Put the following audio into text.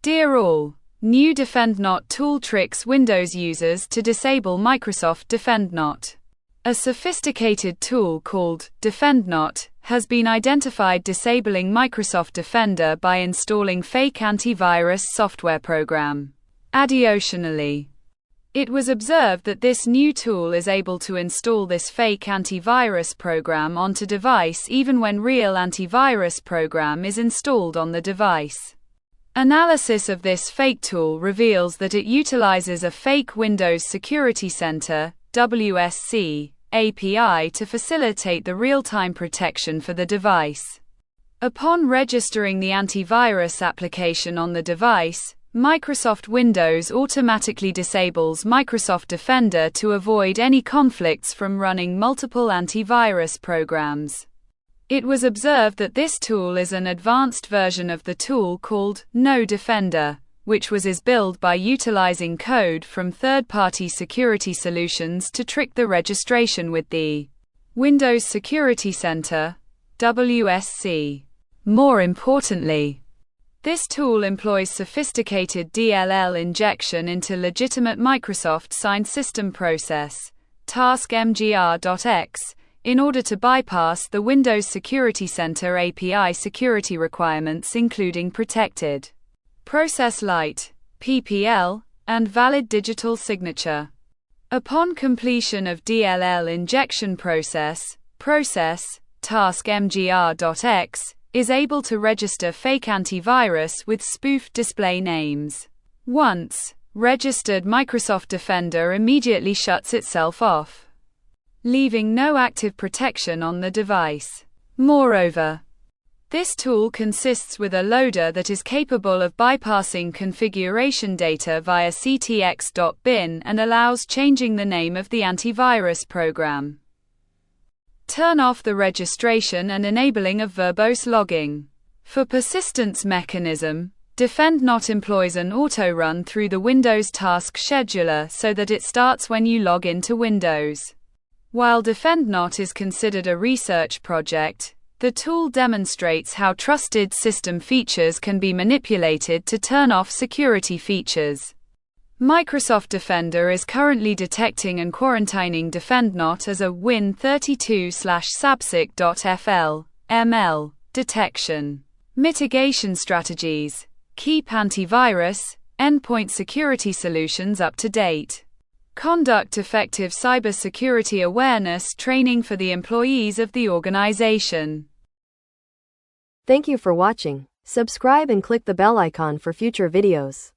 Dear all, new Defendnot tool tricks Windows users to disable Microsoft Defendnot. A sophisticated tool called Defendnot has been identified disabling Microsoft Defender by installing fake antivirus software program. Additionally, it was observed that this new tool is able to install this fake antivirus program onto device even when real antivirus program is installed on the device. Analysis of this fake tool reveals that it utilizes a fake Windows Security Center (WSC) API to facilitate the real-time protection for the device. Upon registering the antivirus application on the device, Microsoft Windows automatically disables Microsoft Defender to avoid any conflicts from running multiple antivirus programs. It was observed that this tool is an advanced version of the tool called No Defender, which is built by utilizing code from third-party security solutions to trick the registration with the Windows Security Center (WSC). More importantly, this tool employs sophisticated DLL injection into legitimate Microsoft-signed system process, task mgr.x, in order to bypass the Windows Security Center API security requirements including protected process light, PPL, and valid digital signature. Upon completion of DLL injection process task mgr.x is able to register fake antivirus with spoofed display names. Once registered, Microsoft Defender immediately shuts itself off, leaving no active protection on the device. Moreover, this tool consists with a loader that is capable of bypassing configuration data via ctx.bin and allows changing the name of the antivirus program. Turn off the registration and enabling of verbose logging. For persistence mechanism, Defendnot employs an auto-run through the Windows task scheduler so that it starts when you log into Windows. While Defendnot is considered a research project, the tool demonstrates how trusted system features can be manipulated to turn off security features. Microsoft Defender is currently detecting and quarantining Defendnot as a Win32/sabsic.fl ML detection. Mitigation strategies. Keep antivirus, endpoint security solutions up to date. Conduct effective cybersecurity awareness training for the employees of the organization. Thank you for watching. Subscribe and click the bell icon for future videos.